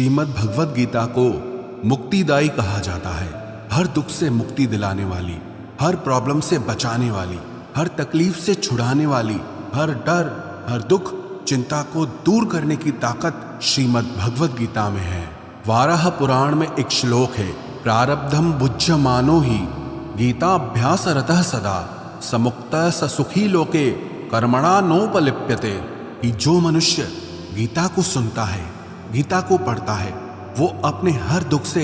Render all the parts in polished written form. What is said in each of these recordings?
श्रीमद् भगवद गीता को मुक्तिदायी कहा जाता है। हर दुख से मुक्ति दिलाने वाली, हर प्रॉब्लम से बचाने वाली, हर तकलीफ से छुड़ाने वाली, हर डर, हर दुख, चिंता को दूर करने की ताकत श्रीमद् भगवद गीता में है। वाराह पुराण में एक श्लोक है, प्रारब्धम बुज्यमानो ही गीताभ्यास रतः सदा समुक्तः स सुखी लोके कर्मणा नोपलिप्यते। कि जो मनुष्य गीता को सुनता है, गीता को पढ़ता है, वो अपने हर दुख से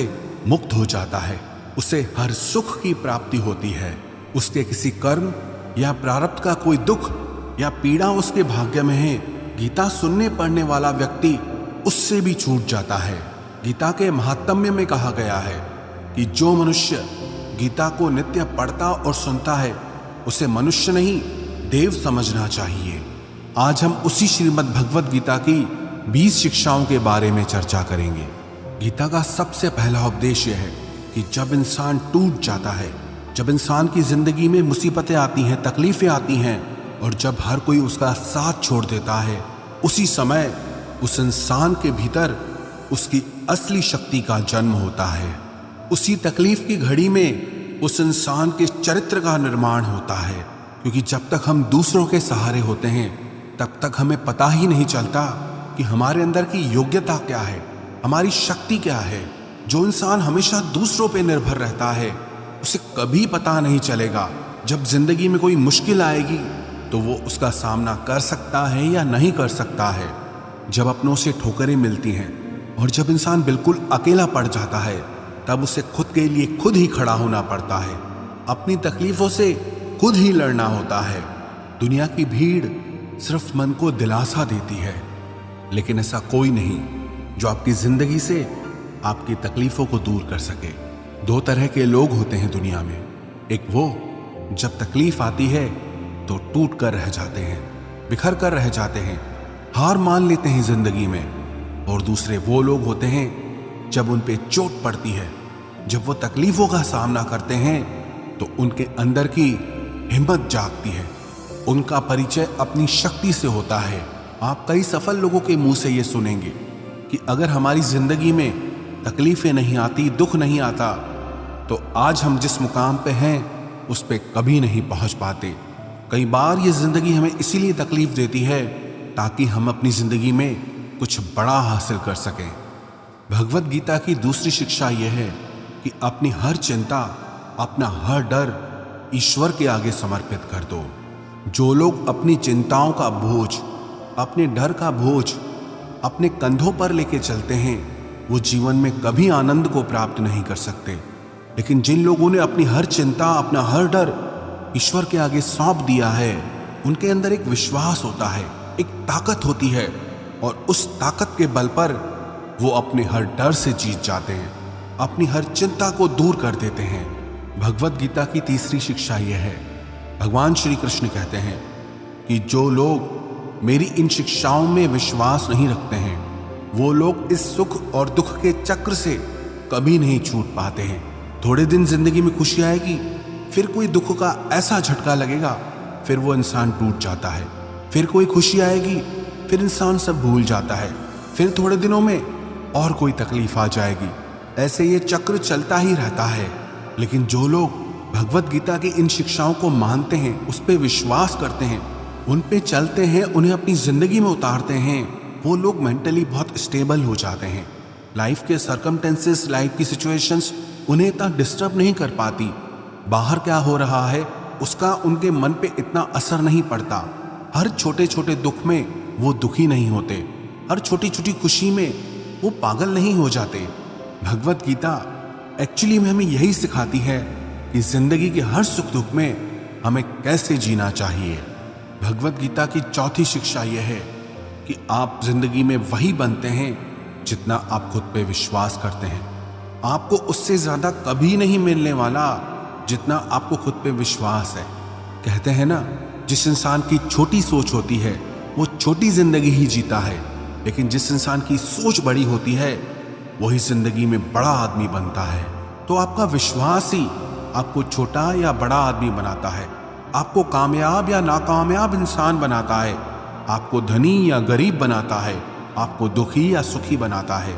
मुक्त हो जाता है, उसे हर सुख की प्राप्ति होती है। उसके किसी कर्म या प्रारब्ध का कोई दुख या पीड़ा उसके भाग्य में है, गीता सुनने पढ़ने वाला व्यक्ति उससे भी छूट जाता है। गीता के महात्म्य में कहा गया है कि जो मनुष्य गीता को नित्य पढ़ता और सुनता है, उसे मनुष्य नहीं देव समझना चाहिए। आज हम उसी श्रीमद् भगवद गीता की 20 शिक्षाओं के बारे में चर्चा करेंगे। गीता का सबसे पहला उपदेश यह है कि जब इंसान टूट जाता है, जब इंसान की जिंदगी में मुसीबतें आती हैं, तकलीफें आती हैं और जब हर कोई उसका साथ छोड़ देता है, उसी समय उस इंसान के भीतर उसकी असली शक्ति का जन्म होता है। उसी तकलीफ की घड़ी में उस इंसान के चरित्र का निर्माण होता है। क्योंकि जब तक हम दूसरों के सहारे होते हैं, तब तक हमें पता ही नहीं चलता कि हमारे अंदर की योग्यता क्या है, हमारी शक्ति क्या है। जो इंसान हमेशा दूसरों पे निर्भर रहता है, उसे कभी पता नहीं चलेगा जब जिंदगी में कोई मुश्किल आएगी तो वो उसका सामना कर सकता है या नहीं कर सकता है। जब अपनों से ठोकरें मिलती हैं और जब इंसान बिल्कुल अकेला पड़ जाता है, तब उसे खुद के लिए खुद ही खड़ा होना पड़ता है, अपनी तकलीफों से खुद ही लड़ना होता है। दुनिया की भीड़ सिर्फ मन को दिलासा देती है, लेकिन ऐसा कोई नहीं जो आपकी जिंदगी से आपकी तकलीफों को दूर कर सके। 2 तरह के लोग होते हैं दुनिया में। एक वो जब तकलीफ आती है तो टूट कर रह जाते हैं, बिखर कर रह जाते हैं, हार मान लेते हैं जिंदगी में। और दूसरे वो लोग होते हैं जब उन पे चोट पड़ती है, जब वो तकलीफों का सामना करते हैं तो उनके अंदर की हिम्मत जागती है, उनका परिचय अपनी शक्ति से होता है। आप कई सफल लोगों के मुंह से ये सुनेंगे कि अगर हमारी जिंदगी में तकलीफें नहीं आती, दुख नहीं आता, तो आज हम जिस मुकाम पे हैं उस पे कभी नहीं पहुंच पाते। कई बार ये जिंदगी हमें इसीलिए तकलीफ देती है ताकि हम अपनी जिंदगी में कुछ बड़ा हासिल कर सकें। भगवद गीता की दूसरी शिक्षा यह है कि अपनी हर चिंता, अपना हर डर ईश्वर के आगे समर्पित कर दो। जो लोग अपनी चिंताओं का बोझ, अपने डर का बोझ अपने कंधों पर लेके चलते हैं, वो जीवन में कभी आनंद को प्राप्त नहीं कर सकते। लेकिन जिन लोगों ने अपनी हर चिंता, अपना हर डर ईश्वर के आगे सौंप दिया है, उनके अंदर एक विश्वास होता है, एक ताकत होती है, और उस ताकत के बल पर वो अपने हर डर से जीत जाते हैं, अपनी हर चिंता को दूर कर देते हैं। भगवद गीता की तीसरी शिक्षा यह है, भगवान श्री कृष्ण कहते हैं कि जो लोग मेरी इन शिक्षाओं में विश्वास नहीं रखते हैं, वो लोग इस सुख और दुख के चक्र से कभी नहीं छूट पाते हैं। थोड़े दिन जिंदगी में खुशी आएगी, फिर कोई दुख का ऐसा झटका लगेगा, फिर वो इंसान टूट जाता है। फिर कोई खुशी आएगी, फिर इंसान सब भूल जाता है, फिर थोड़े दिनों में और कोई तकलीफ आ जाएगी। ऐसे ये चक्र चलता ही रहता है। लेकिन जो लोग भगवद गीता की इन शिक्षाओं को मानते हैं, उस पर विश्वास करते हैं, उन पे चलते हैं, उन्हें अपनी जिंदगी में उतारते हैं, वो लोग मेंटली बहुत स्टेबल हो जाते हैं। लाइफ के सर्कमटेंसेस, लाइफ की सिचुएशंस उन्हें इतना डिस्टर्ब नहीं कर पाती। बाहर क्या हो रहा है उसका उनके मन पे इतना असर नहीं पड़ता। हर छोटे छोटे दुख में वो दुखी नहीं होते, हर छोटी छोटी खुशी में वो पागल नहीं हो जाते। भगवद गीता एक्चुअली में हमें यही सिखाती है कि जिंदगी के हर सुख दुख में हमें कैसे जीना चाहिए। भगवद गीता की चौथी शिक्षा यह है कि आप जिंदगी में वही बनते हैं जितना आप खुद पे विश्वास करते हैं। आपको उससे ज्यादा कभी नहीं मिलने वाला जितना आपको खुद पे विश्वास है। कहते हैं ना, जिस इंसान की छोटी सोच होती है वो छोटी जिंदगी ही जीता है, लेकिन जिस इंसान की सोच बड़ी होती है वही जिंदगी में बड़ा आदमी बनता है। तो आपका विश्वास ही आपको छोटा या बड़ा आदमी बनाता है, आपको कामयाब या नाकामयाब इंसान बनाता है, आपको धनी या गरीब बनाता है, आपको दुखी या सुखी बनाता है।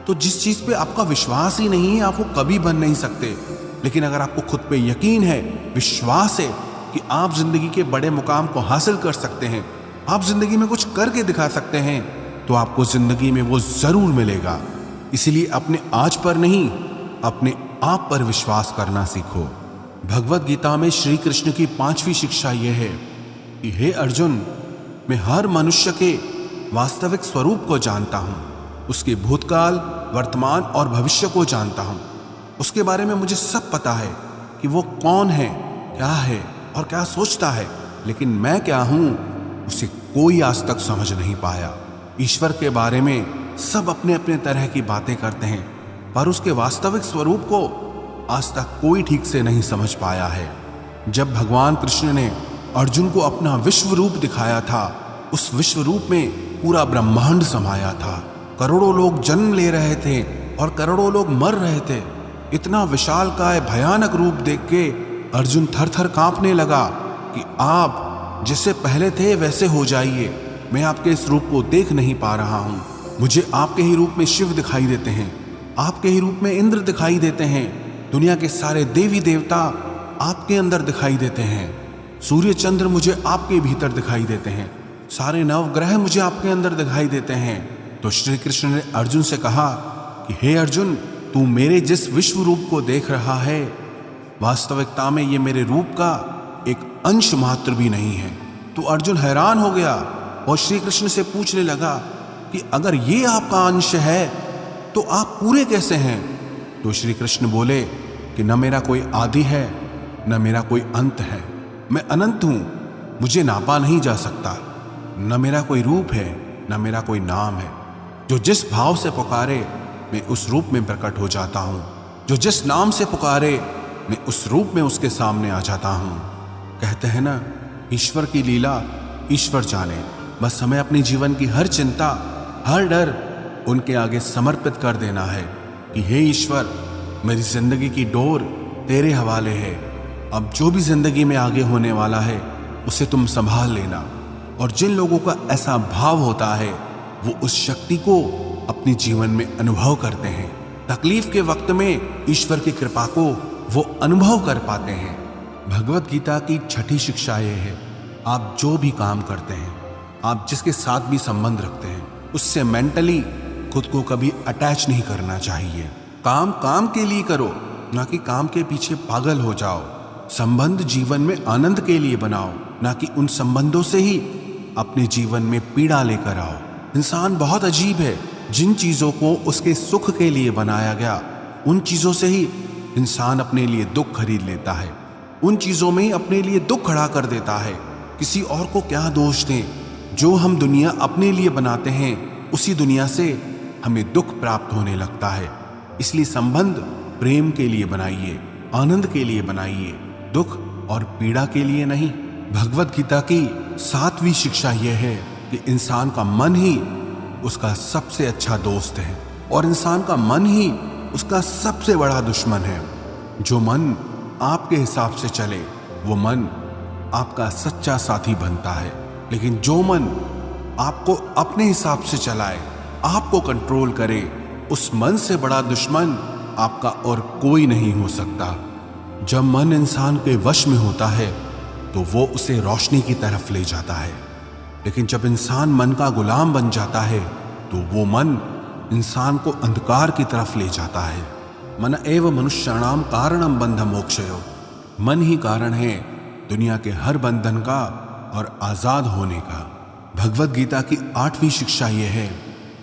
तो जिस चीज पे आपका विश्वास ही नहीं है आप वो कभी बन नहीं सकते। लेकिन अगर आपको खुद पे यकीन है, विश्वास है कि आप जिंदगी के बड़े मुकाम को हासिल कर सकते हैं, आप जिंदगी में कुछ करके दिखा सकते हैं, तो आपको जिंदगी में वो जरूर मिलेगा। इसलिए अपने आज पर नहीं, अपने आप पर विश्वास करना सीखो। भगवत गीता में श्री कृष्ण की 5वीं शिक्षा यह है कि हे अर्जुन, मैं हर मनुष्य के वास्तविक स्वरूप को जानता हूं, उसके भूतकाल, वर्तमान और भविष्य को जानता हूं। उसके बारे में मुझे सब पता है कि वो कौन है, क्या है और क्या सोचता है, लेकिन मैं क्या हूं उसे कोई आज तक समझ नहीं पाया। ईश्वर के बारे में सब अपने अपने तरह की बातें करते हैं, पर उसके वास्तविक स्वरूप को आज तक कोई ठीक से नहीं समझ पाया है। जब भगवान कृष्ण ने अर्जुन को अपना विश्व रूप दिखाया था, उस विश्व रूप में पूरा ब्रह्मांड समाया था। करोड़ों लोग जन्म ले रहे थे और करोड़ों लोग मर रहे थे। इतना विशालकाय भयानक रूप देख के अर्जुन थर थर कांपने लगा कि आप जैसे पहले थे वैसे हो जाइए, मैं आपके इस रूप को देख नहीं पा रहा हूँ। मुझे आपके ही रूप में शिव दिखाई देते हैं, आपके ही रूप में इंद्र दिखाई देते हैं, दुनिया के सारे देवी देवता आपके अंदर दिखाई देते हैं, सूर्य चंद्र मुझे आपके भीतर दिखाई देते हैं, सारे नवग्रह मुझे आपके अंदर दिखाई देते हैं। तो श्री कृष्ण ने अर्जुन से कहा कि हे अर्जुन, तू मेरे जिस विश्व रूप को देख रहा है, वास्तविकता में ये मेरे रूप का एक अंश मात्र भी नहीं है। तो अर्जुन हैरान हो गया और श्री कृष्ण से पूछने लगा कि अगर ये आपका अंश है तो आप पूरे कैसे हैं? तो श्री कृष्ण बोले कि न मेरा कोई आदि है, न मेरा कोई अंत है, मैं अनंत हूं, मुझे नापा नहीं जा सकता। न मेरा कोई रूप है, न मेरा कोई नाम है। जो जिस भाव से पुकारे मैं उस रूप में प्रकट हो जाता हूं, जो जिस नाम से पुकारे मैं उस रूप में उसके सामने आ जाता हूं। कहते हैं ना, ईश्वर की लीला ईश्वर जाने। बस हमें अपनी जीवन की हर चिंता, हर डर उनके आगे समर्पित कर देना है कि हे ईश्वर, मेरी जिंदगी की डोर तेरे हवाले है। अब जो भी जिंदगी में आगे होने वाला है उसे तुम संभाल लेना। और जिन लोगों का ऐसा भाव होता है वो उस शक्ति को अपने जीवन में अनुभव करते हैं। तकलीफ के वक्त में ईश्वर की कृपा को वो अनुभव कर पाते हैं। भगवत गीता की 6ठी शिक्षा ये है, आप जो भी काम करते हैं, आप जिसके साथ भी संबंध रखते हैं, उससे मेंटली खुद को कभी अटैच नहीं करना चाहिए। काम काम के लिए करो, ना कि काम के पीछे पागल हो जाओ। संबंध जीवन में आनंद के लिए बनाओ, ना कि उन संबंधों से ही अपने जीवन में पीड़ा लेकर आओ। इंसान बहुत अजीब है, जिन चीजों को उसके सुख के लिए बनाया गया, उन चीजों से ही इंसान अपने लिए दुख खरीद लेता है, उन चीजों में ही अपने लिए दुख खड़ा कर देता है। किसी और को क्या दोष दें? जो हम दुनिया अपने लिए बनाते हैं, उसी दुनिया से हमें दुख प्राप्त होने लगता है। इसलिए संबंध प्रेम के लिए बनाइए, आनंद के लिए बनाइए, दुख और पीड़ा के लिए नहीं। भगवत गीता की 7वीं शिक्षा यह है कि इंसान का मन ही उसका सबसे अच्छा दोस्त है और इंसान का मन ही उसका सबसे बड़ा दुश्मन है। जो मन आपके हिसाब से चले वो मन आपका सच्चा साथी बनता है, लेकिन जो मन आपको अपने हिसाब से चलाए, आपको कंट्रोल करे, उस मन से बड़ा दुश्मन आपका और कोई नहीं हो सकता। जब मन इंसान के वश में होता है तो वो उसे रोशनी की तरफ ले जाता है, लेकिन जब इंसान मन का गुलाम बन जाता है तो वो मन इंसान को अंधकार की तरफ ले जाता है। मन एव मनुष्याणाम कारणम बंध मोक्षयो। मन ही कारण है दुनिया के हर बंधन का और आजाद होने का। भगवत गीता की 8वीं शिक्षा यह है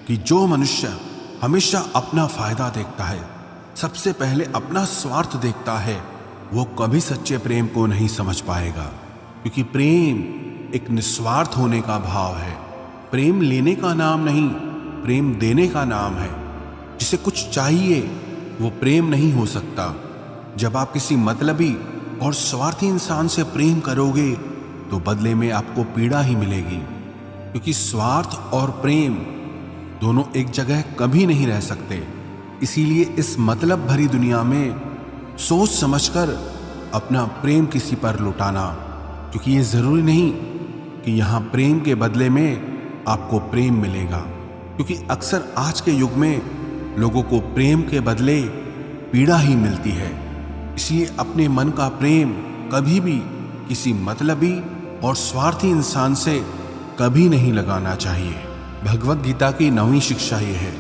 कि जो मनुष्य हमेशा अपना फायदा देखता है, सबसे पहले अपना स्वार्थ देखता है, वो कभी सच्चे प्रेम को नहीं समझ पाएगा। क्योंकि प्रेम एक निस्वार्थ होने का भाव है। प्रेम लेने का नाम नहीं, प्रेम देने का नाम है। जिसे कुछ चाहिए वो प्रेम नहीं हो सकता। जब आप किसी मतलबी और स्वार्थी इंसान से प्रेम करोगे तो बदले में आपको पीड़ा ही मिलेगी, क्योंकि स्वार्थ और प्रेम दोनों एक जगह कभी नहीं रह सकते। इसीलिए इस मतलब भरी दुनिया में सोच समझकर अपना प्रेम किसी पर लुटाना, क्योंकि ये जरूरी नहीं कि यहाँ प्रेम के बदले में आपको प्रेम मिलेगा। क्योंकि अक्सर आज के युग में लोगों को प्रेम के बदले पीड़ा ही मिलती है। इसलिए अपने मन का प्रेम कभी भी किसी मतलबी और स्वार्थी इंसान से कभी नहीं लगाना चाहिए। भगवत गीता की 9वीं शिक्षा यह है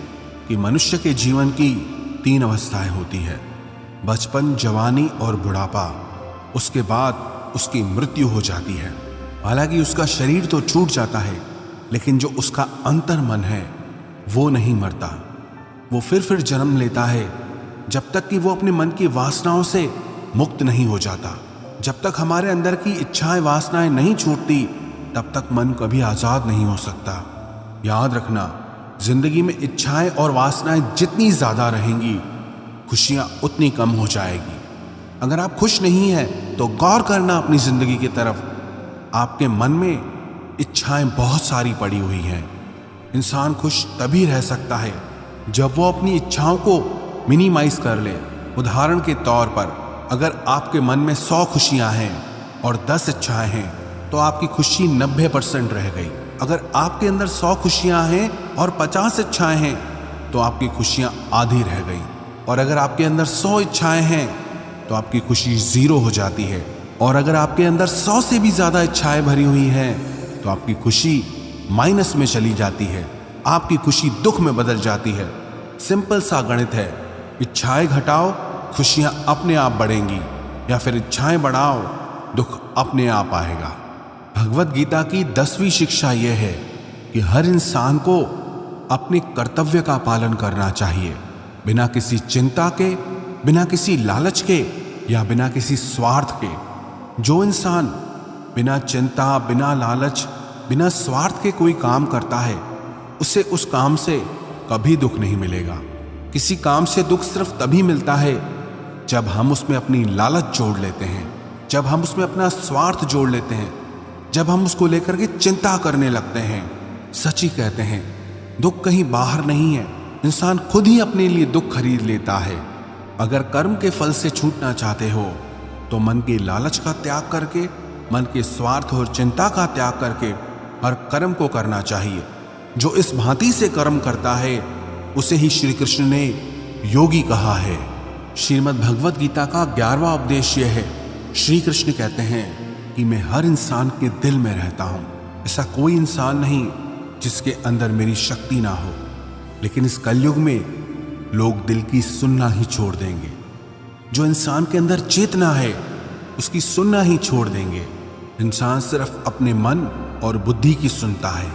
कि मनुष्य के जीवन की 3 अवस्थाएं होती है, बचपन, जवानी और बुढ़ापा। उसके बाद उसकी मृत्यु हो जाती है। हालांकि उसका शरीर तो छूट जाता है, लेकिन जो उसका अंतर मन है वो नहीं मरता। वो फिर जन्म लेता है जब तक कि वो अपने मन की वासनाओं से मुक्त नहीं हो जाता। जब तक हमारे अंदर की इच्छाएं, वासनाएं नहीं छूटती, तब तक मन कभी आजाद नहीं हो सकता। याद रखना, जिंदगी में इच्छाएं और वासनाएं जितनी ज्यादा रहेंगी, खुशियां उतनी कम हो जाएगी। अगर आप खुश नहीं हैं तो गौर करना अपनी जिंदगी की तरफ। आपके मन में इच्छाएं बहुत सारी पड़ी हुई हैं। इंसान खुश तभी रह सकता है जब वो अपनी इच्छाओं को मिनिमाइज कर ले। उदाहरण के तौर पर, अगर आपके मन में 100 खुशियां हैं और 10 इच्छाएं हैं तो आपकी खुशी 90% रह गई। अगर आपके अंदर 100 खुशियां हैं और 50 इच्छाएं हैं तो आपकी खुशियां आधी रह गई। और अगर आपके अंदर 100 इच्छाएं हैं तो आपकी खुशी 0 हो जाती है। और अगर आपके अंदर 100 से भी ज्यादा इच्छाएं भरी हुई हैं तो आपकी खुशी माइनस में चली जाती है। आपकी खुशी दुख में बदल जाती है। सिंपल सा गणित है, इच्छाएं घटाओ, खुशियां अपने आप बढ़ेंगी, या फिर इच्छाएं बढ़ाओ, दुख अपने आप आएगा। भगवत गीता की 10वीं शिक्षा यह है कि हर इंसान को अपने कर्तव्य का पालन करना चाहिए, बिना किसी चिंता के, बिना किसी लालच के या बिना किसी स्वार्थ के। जो इंसान बिना चिंता, बिना लालच, बिना स्वार्थ के कोई काम करता है, उसे उस काम से कभी दुख नहीं मिलेगा। किसी काम से दुख सिर्फ तभी मिलता है जब हम उसमें अपनी लालच जोड़ लेते हैं, जब हम उसमें अपना स्वार्थ जोड़ लेते हैं, जब हम उसको लेकर के चिंता करने लगते हैं। सच ही कहते हैं, दुख कहीं बाहर नहीं है, इंसान खुद ही अपने लिए दुख खरीद लेता है। अगर कर्म के फल से छूटना चाहते हो तो मन के लालच का त्याग करके, मन के स्वार्थ और चिंता का त्याग करके हर कर्म को करना चाहिए। जो इस भांति से कर्म करता है उसे ही श्री कृष्ण ने योगी कहा है। श्रीमद् भगवत गीता का 11वां उपदेश यह है, श्री कृष्ण कहते हैं कि मैं हर इंसान के दिल में रहता हूं। ऐसा कोई इंसान नहीं जिसके अंदर मेरी शक्ति ना हो। लेकिन इस कलयुग में लोग दिल की सुनना ही छोड़ देंगे। जो इंसान के अंदर चेतना है उसकी सुनना ही छोड़ देंगे। इंसान सिर्फ अपने मन और बुद्धि की सुनता है।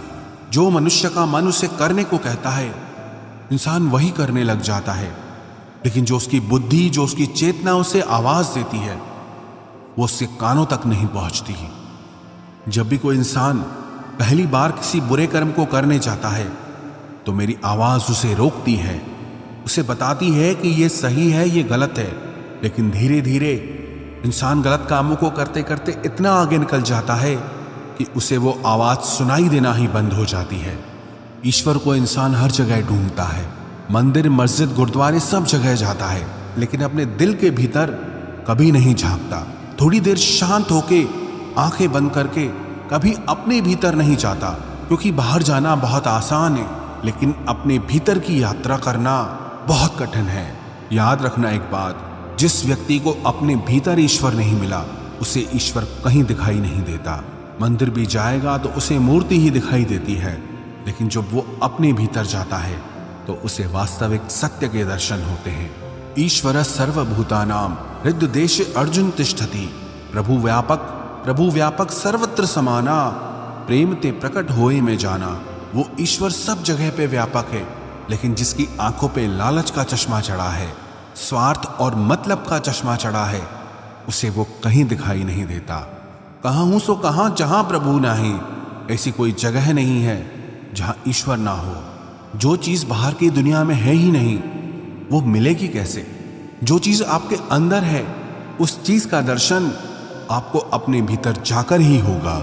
जो मनुष्य का मन उसे करने को कहता है, इंसान वही करने लग जाता है। लेकिन जो उसकी बुद्धि, जो उसकी चेतना उसे आवाज देती है, वो उसके कानों तक नहीं पहुंचती। जब भी कोई इंसान पहली बार किसी बुरे कर्म को करने जाता है तो मेरी आवाज उसे रोकती है, उसे बताती है कि ये सही है, ये गलत है। लेकिन धीरे धीरे इंसान गलत कामों को करते करते इतना आगे निकल जाता है कि उसे वो आवाज सुनाई देना ही बंद हो जाती है। ईश्वर को इंसान हर जगह ढूंढता है, मंदिर, मस्जिद, गुरुद्वारे सब जगह जाता है, लेकिन अपने दिल के भीतर कभी नहीं झांकता। थोड़ी देर शांत होके, आंखें बंद करके कभी अपने भीतर नहीं जाता, क्योंकि बाहर जाना बहुत आसान है, लेकिन अपने भीतर की यात्रा करना बहुत कठिन है। याद रखना एक बात, जिस व्यक्ति को अपने भीतर ईश्वर नहीं मिला उसे ईश्वर कहीं दिखाई नहीं देता। मंदिर भी जाएगा तो उसे मूर्ति ही दिखाई देती है, लेकिन जब वो अपने भीतर जाता है तो उसे वास्तविक सत्य के दर्शन होते हैं। ईश्वर सर्वभूतानां हृद्देशे अर्जुन तिष्ठति, प्रभु व्यापक सर्वत्र समाना, प्रेम ते प्रकट होए में जाना। वो ईश्वर सब जगह पे व्यापक है, लेकिन जिसकी आंखों पे लालच का चश्मा चढ़ा है, स्वार्थ और मतलब का चश्मा चढ़ा है, उसे वो कहीं दिखाई नहीं देता। कहाँ हूं सो कहाँ, जहां प्रभु नाही। ऐसी कोई जगह नहीं है जहां ईश्वर ना हो। जो चीज बाहर की दुनिया में है ही नहीं, वो मिलेगी कैसे? जो चीज आपके अंदर है, उस चीज का दर्शन आपको अपने भीतर जाकर ही होगा।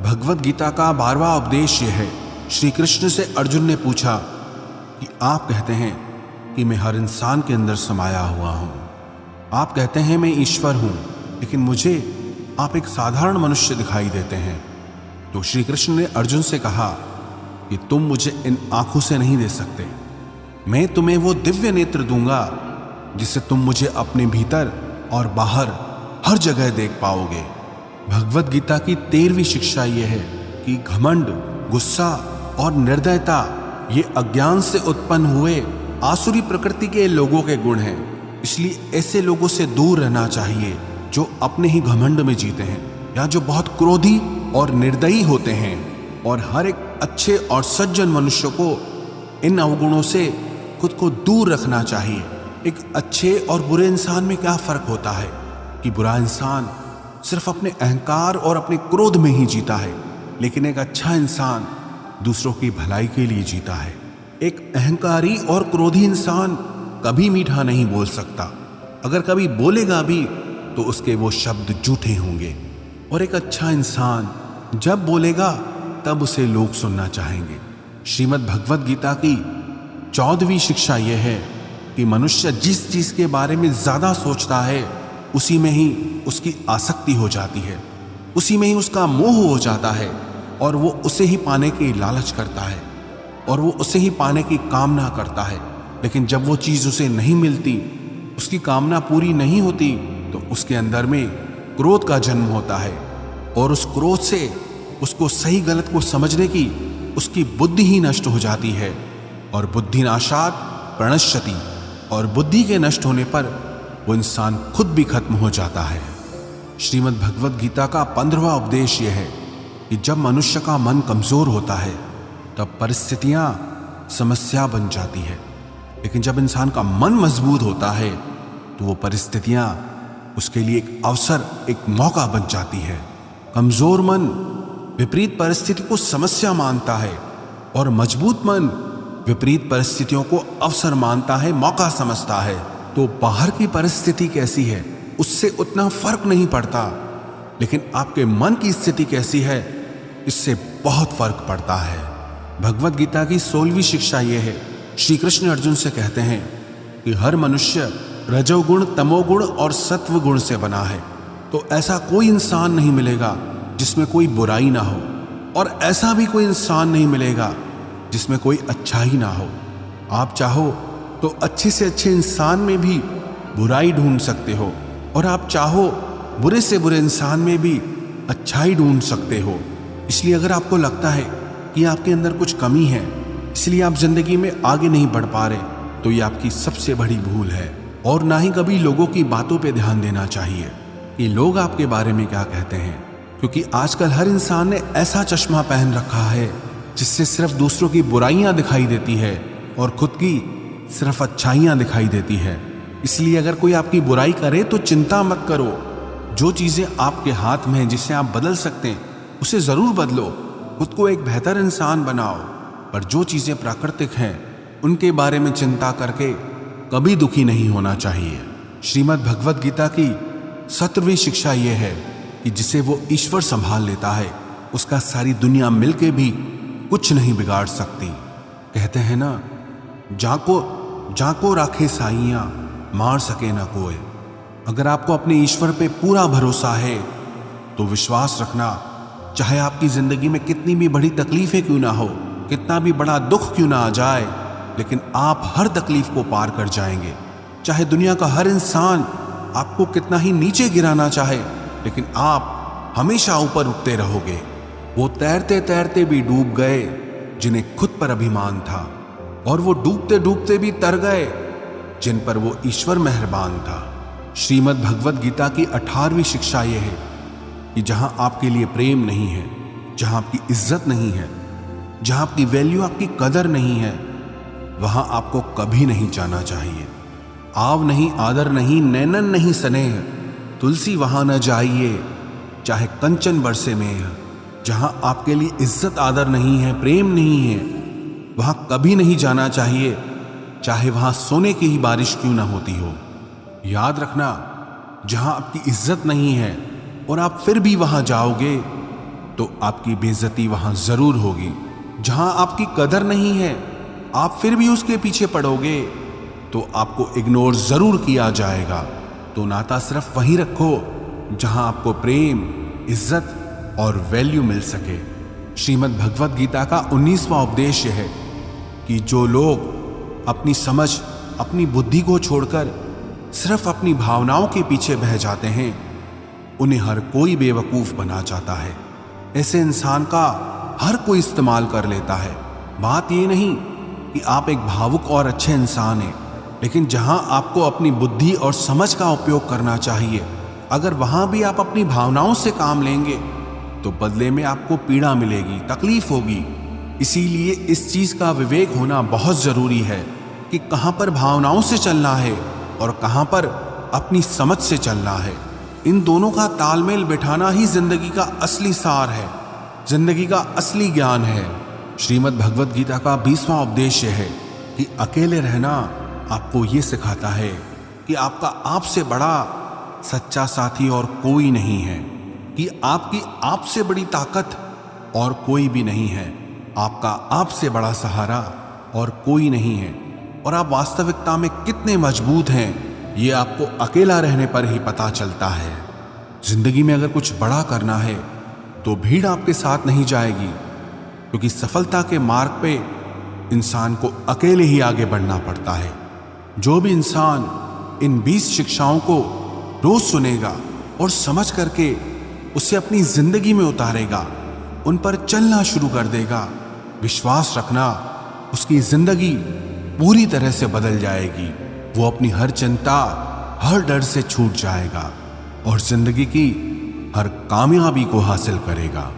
भगवत गीता का 12वां उपदेश यह है। श्री कृष्ण से अर्जुन ने पूछा कि आप कहते हैं कि मैं हर इंसान के अंदर समाया हुआ हूं, आप कहते हैं मैं ईश्वर हूं, लेकिन मुझे आप एक साधारण मनुष्य दिखाई देते हैं। तो श्री कृष्ण ने अर्जुन से कहा कि तुम मुझे इन आंखों से नहीं दे सकते, मैं तुम्हें वो दिव्य नेत्र दूंगा जिससे तुम मुझे अपने भीतर और बाहर हर जगह देख पाओगे। भगवत गीता की 13वीं शिक्षा यह है कि घमंड, गुस्सा और निर्दयता ये अज्ञान से उत्पन्न हुए आसुरी प्रकृति के लोगों के गुण हैं। इसलिए ऐसे लोगों से दूर रहना चाहिए जो अपने ही घमंड में जीते हैं या जो बहुत क्रोधी और निर्दयी होते हैं। और हर एक अच्छे और सज्जन मनुष्य को इन अवगुणों से खुद को दूर रखना चाहिए। एक अच्छे और बुरे इंसान में क्या फर्क होता है कि बुरा इंसान सिर्फ अपने अहंकार और अपने क्रोध में ही जीता है, लेकिन एक अच्छा इंसान दूसरों की भलाई के लिए जीता है। एक अहंकारी और क्रोधी इंसान कभी मीठा नहीं बोल सकता। अगर कभी बोलेगा भी तो उसके वो शब्द झूठे होंगे। और एक अच्छा इंसान जब बोलेगा तब उसे लोग सुनना चाहेंगे। श्रीमद् भगवत गीता की 14वीं शिक्षा यह है कि मनुष्य जिस चीज के बारे में ज्यादा सोचता है उसी में ही उसकी आसक्ति हो जाती है, उसी में ही उसका मोह हो जाता है और वो उसे ही पाने की लालच करता है और वो उसे ही पाने की कामना करता है। लेकिन जब वो चीज उसे नहीं मिलती, उसकी कामना पूरी नहीं होती, तो उसके अंदर में क्रोध का जन्म होता है और उस क्रोध से उसको सही गलत को समझने की उसकी बुद्धि ही नष्ट हो जाती है। और बुद्धि नाशात प्रणश्यति, और बुद्धि के नष्ट होने पर वो इंसान खुद भी खत्म हो जाता है। श्रीमद् भगवत गीता का 15वां उपदेश यह है कि जब मनुष्य का मन कमजोर होता है तब परिस्थितियां समस्या बन जाती है, लेकिन जब इंसान का मन मजबूत होता है तो वो परिस्थितियां उसके लिए एक अवसर, एक मौका बन जाती है। कमजोर मन विपरीत परिस्थिति को समस्या मानता है और मजबूत मन विपरीत परिस्थितियों को अवसर मानता है, मौका समझता है। तो बाहर की परिस्थिति कैसी है उससे उतना फर्क नहीं पड़ता, लेकिन आपके मन की स्थिति कैसी है इससे बहुत फर्क पड़ता है। भगवत गीता की 16वीं शिक्षा यह है, श्री कृष्ण अर्जुन से कहते हैं कि हर मनुष्य रजोगुण, तमोगुण और सत्व गुण से बना है। तो ऐसा कोई इंसान नहीं मिलेगा जिसमें कोई बुराई ना हो, और ऐसा भी कोई इंसान नहीं मिलेगा जिसमें कोई अच्छाई ना हो। आप चाहो तो अच्छे से अच्छे इंसान में भी बुराई ढूंढ सकते हो, और आप चाहो बुरे से बुरे इंसान में भी अच्छाई ढूंढ सकते हो। इसलिए अगर आपको लगता है कि आपके अंदर कुछ कमी है, इसलिए आप जिंदगी में आगे नहीं बढ़ पा रहे, तो ये आपकी सबसे बड़ी भूल है। और ना ही कभी लोगों की बातों पे ध्यान देना चाहिए कि लोग आपके बारे में क्या कहते हैं, क्योंकि आजकल हर इंसान ने ऐसा चश्मा पहन रखा है जिससे सिर्फ दूसरों की बुराइयां दिखाई देती है और खुद की सिर्फ अच्छाइयां दिखाई देती है। इसलिए अगर कोई आपकी बुराई करे तो चिंता मत करो। जो चीजें आपके हाथ में हैं, जिसे आप बदल सकते हैं, उसे जरूर बदलो, खुद को एक बेहतर इंसान बनाओ। पर जो चीजें प्राकृतिक हैं उनके बारे में चिंता करके कभी दुखी नहीं होना चाहिए। श्रीमद् भगवत गीता की 17वीं शिक्षा यह है कि जिसे वो ईश्वर संभाल लेता है उसका सारी दुनिया मिलके भी कुछ नहीं बिगाड़ सकती। कहते हैं ना, जाको राखे साइयां, मार सके ना कोई। अगर आपको अपने ईश्वर पे पूरा भरोसा है तो विश्वास रखना, चाहे आपकी जिंदगी में कितनी भी बड़ी तकलीफें क्यों ना हो, कितना भी बड़ा दुख क्यों ना आ जाए, लेकिन आप हर तकलीफ को पार कर जाएंगे। चाहे दुनिया का हर इंसान आपको कितना ही नीचे गिराना चाहे, लेकिन आप हमेशा ऊपर उठते रहोगे। वो तैरते तैरते भी डूब गए जिन्हें खुद पर अभिमान था, और वो डूबते डूबते भी तर गए जिन पर वो ईश्वर मेहरबान था। श्रीमद् भगवत गीता की 18वीं शिक्षा यह है कि जहां आपके लिए प्रेम नहीं है, जहां आपकी इज्जत नहीं है, जहां आपकी वैल्यू, आपकी कदर नहीं है, वहां आपको कभी नहीं जाना चाहिए। आव नहीं, आदर नहीं, नैनन नहीं स्नेह, तुलसी वहां न जाइए, चाहे कंचन बरसे में। जहां आपके लिए इज्जत आदर नहीं है, प्रेम नहीं है, वहां कभी नहीं जाना चाहिए, चाहे वहां सोने की ही बारिश क्यों ना होती हो। याद रखना, जहां आपकी इज्जत नहीं है और आप फिर भी वहां जाओगे तो आपकी बेइज्जती वहां जरूर होगी। जहां आपकी कदर नहीं है, आप फिर भी उसके पीछे पड़ोगे तो आपको इग्नोर जरूर किया जाएगा। तो नाता सिर्फ वहीं रखो जहां आपको प्रेम, इज्जत और वैल्यू मिल सके। श्रीमद् भगवत गीता का 19वां उपदेश यह है कि जो लोग अपनी समझ, अपनी बुद्धि को छोड़कर सिर्फ अपनी भावनाओं के पीछे बह जाते हैं, उन्हें हर कोई बेवकूफ बना चाहता है। ऐसे इंसान का हर कोई इस्तेमाल कर लेता है। बात ये नहीं कि आप एक भावुक और अच्छे इंसान हैं, लेकिन जहां आपको अपनी बुद्धि और समझ का उपयोग करना चाहिए, अगर वहां भी आप अपनी भावनाओं से काम लेंगे तो बदले में आपको पीड़ा मिलेगी, तकलीफ होगी। इसीलिए इस चीज का विवेक होना बहुत जरूरी है कि कहां पर भावनाओं से चलना है और कहां पर अपनी समझ से चलना है। इन दोनों का तालमेल बिठाना ही जिंदगी का असली सार है, जिंदगी का असली ज्ञान है। श्रीमद् भगवद गीता का 20वां उपदेश है कि अकेले रहना आपको ये सिखाता है कि आपका आपसे बड़ा सच्चा साथी और कोई नहीं है, कि आपकी आपसे बड़ी ताकत और कोई भी नहीं है, आपका आपसे बड़ा सहारा और कोई नहीं है, और आप वास्तविकता में कितने मजबूत हैं ये आपको अकेला रहने पर ही पता चलता है। जिंदगी में अगर कुछ बड़ा करना है तो भीड़ आपके साथ नहीं जाएगी, क्योंकि सफलता के मार्ग पे इंसान को अकेले ही आगे बढ़ना पड़ता है। जो भी इंसान इन 20 शिक्षाओं को रोज सुनेगा और समझ करके उसे अपनी जिंदगी में उतारेगा, उन पर चलना शुरू कर देगा, विश्वास रखना उसकी जिंदगी पूरी तरह से बदल जाएगी। वो अपनी हर चिंता, हर डर से छूट जाएगा और जिंदगी की हर कामयाबी को हासिल करेगा।